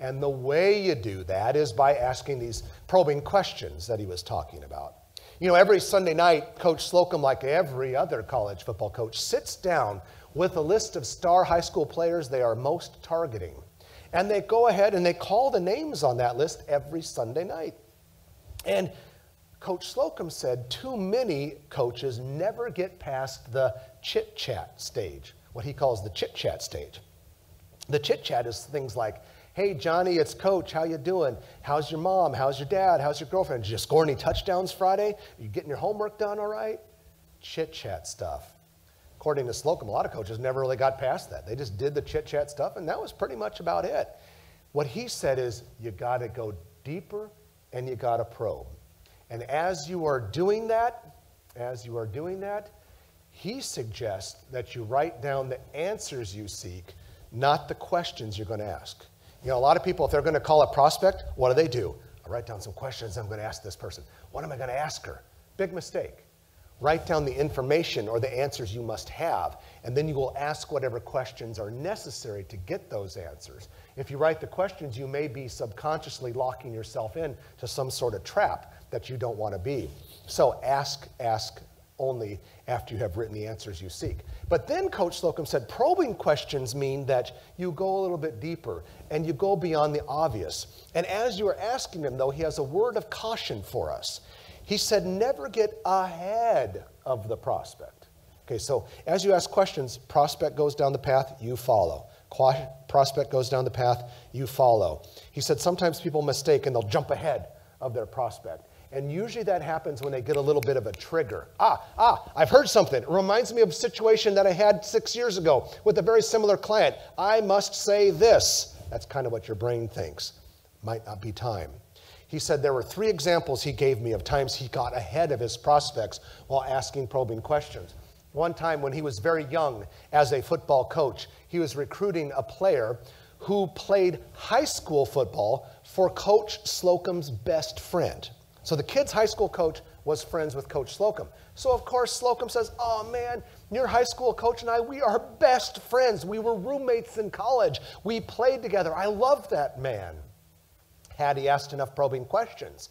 And the way you do that is by asking these probing questions that he was talking about. You know, every Sunday night, Coach Slocum, like every other college football coach, sits down with a list of star high school players they are most targeting. And they go ahead and they call the names on that list every Sunday night. And Coach Slocum said too many coaches never get past the chit-chat stage, what he calls the chit-chat stage. The chit-chat is things like, hey, Johnny, it's Coach. How you doing? How's your mom? How's your dad? How's your girlfriend? Did you score any touchdowns Friday? Are you getting your homework done all right? Chit-chat stuff. According to Slocum, a lot of coaches never really got past that. They just did the chit-chat stuff, and that was pretty much about it. What he said is you got to go deeper and you got to probe. And as you are doing that, he suggests that you write down the answers you seek, not the questions you're going to ask. You know, a lot of people, if they're going to call a prospect, what do? I write down some questions I'm going to ask this person. What am I going to ask her? Big mistake. Write down the information or the answers you must have, and then you will ask whatever questions are necessary to get those answers. If you write the questions, you may be subconsciously locking yourself in to some sort of trap that you don't want to be. So ask only after you have written the answers you seek. But then Coach Slocum said probing questions mean that you go a little bit deeper and you go beyond the obvious. And as you are asking them, though, he has a word of caution for us. He said, never get ahead of the prospect. Okay, so as you ask questions, prospect goes down the path, you follow. Prospect goes down the path, you follow. He said sometimes people mistake and they'll jump ahead of their prospect. And usually that happens when they get a little bit of a trigger. I've heard something. It reminds me of a situation that I had 6 years ago with a very similar client. I must say this. That's kind of what your brain thinks. Might not be time. He said there were 3 examples he gave me of times he got ahead of his prospects while asking probing questions. One time when he was very young as a football coach, he was recruiting a player who played high school football for Coach Slocum's best friend. So the kid's high school coach was friends with Coach Slocum. So of course Slocum says, oh man, your high school coach and I, we are best friends. We were roommates in college. We played together. I love that man. Had he asked enough probing questions,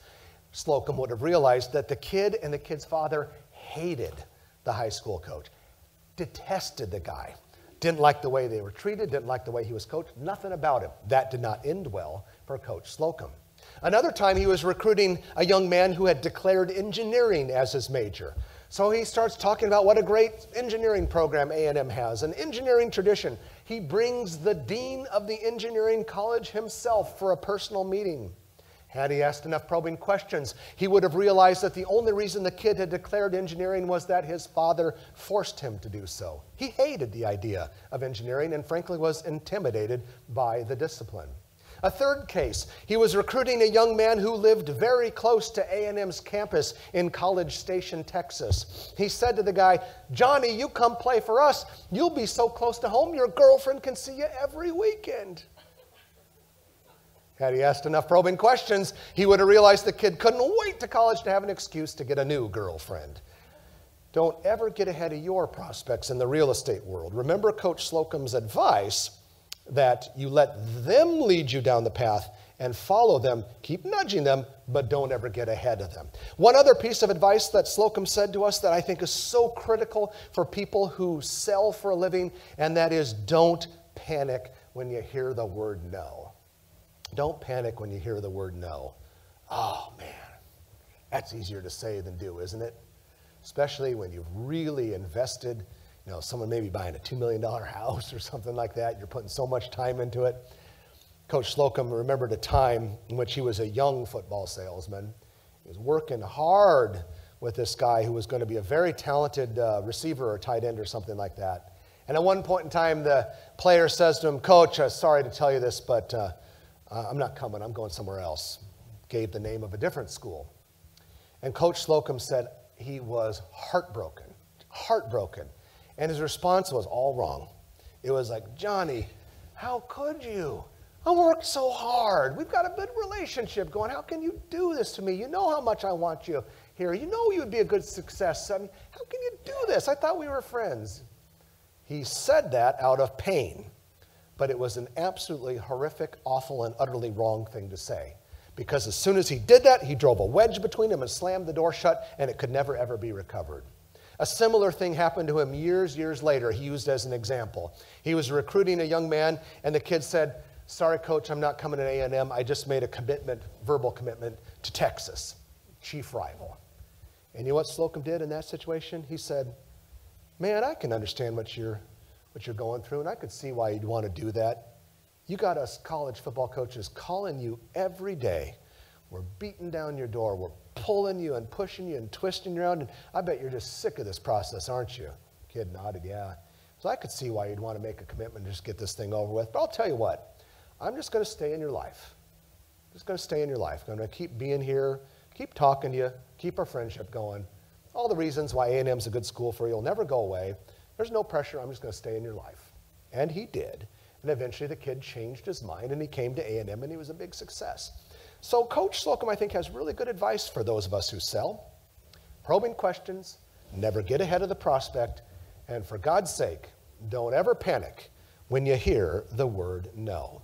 Slocum would have realized that the kid and the kid's father hated the high school coach, detested the guy, didn't like the way they were treated, didn't like the way he was coached, nothing about him. That did not end well for Coach Slocum. Another time he was recruiting a young man who had declared engineering as his major. So he starts talking about what a great engineering program A&M has, an engineering tradition. He brings the dean of the engineering college himself for a personal meeting. Had he asked enough probing questions, he would have realized that the only reason the kid had declared engineering was that his father forced him to do so. He hated the idea of engineering and frankly was intimidated by the discipline. A third case, he was recruiting a young man who lived very close to A&M's campus in College Station, Texas. He said to the guy, Johnny, you come play for us. You'll be so close to home, your girlfriend can see you every weekend. Had he asked enough probing questions, he would have realized the kid couldn't wait to college to have an excuse to get a new girlfriend. Don't ever get ahead of your prospects in the real estate world. Remember Coach Slocum's advice that you let them lead you down the path and follow them, keep nudging them, but don't ever get ahead of them. One other piece of advice that Slocum said to us that I think is so critical for people who sell for a living, and that is don't panic when you hear the word no. Don't panic when you hear the word no. Oh man, that's easier to say than do, isn't it? Especially when you've really invested. You know, someone may be buying a $2 million house or something like that. You're putting so much time into it. Coach Slocum remembered a time in which he was a young football salesman. He was working hard with this guy who was going to be a very talented receiver or tight end or something like that. And at one point in time, the player says to him, Coach, sorry to tell you this, but I'm not coming. I'm going somewhere else. Gave the name of a different school. And Coach Slocum said he was heartbroken. And his response was all wrong. It was like, Johnny, how could you? I worked so hard. We've got a good relationship going. How can you do this to me? You know how much I want you here. You know you would be a good success. I mean, how can you do this? I thought we were friends. He said that out of pain. but it was an absolutely horrific, awful, and utterly wrong thing to say. Because as soon as he did that, he drove a wedge between them and slammed the door shut, and it could never, ever be recovered. A similar thing happened to him years later. He used as an example. He was recruiting a young man, and the kid said, "Sorry, coach, I'm not coming to A&M. I just made a commitment, verbal commitment to Texas, chief rival." And you know what Slocum did in that situation? He said, "Man, I can understand what you're going through, and I could see why you'd want to do that. You got us college football coaches calling you every day. We're beating down your door. We're pulling you and pushing you and twisting you around, and I bet you're just sick of this process, aren't you?" Kid nodded, "Yeah." So I could see why you'd want to make a commitment and just get this thing over with. But I'll tell you what, I'm just going to stay in your life. I'm just going to stay in your life. I'm going to keep being here, keep talking to you, keep our friendship going. All the reasons why A&M's a good school for you will never go away. There's no pressure. I'm just going to stay in your life. And he did. And eventually the kid changed his mind, and he came to A&M, and he was a big success. So Coach Slocum, I think, has really good advice for those of us who sell. Probing questions, never get ahead of the prospect, and for God's sake, don't ever panic when you hear the word no.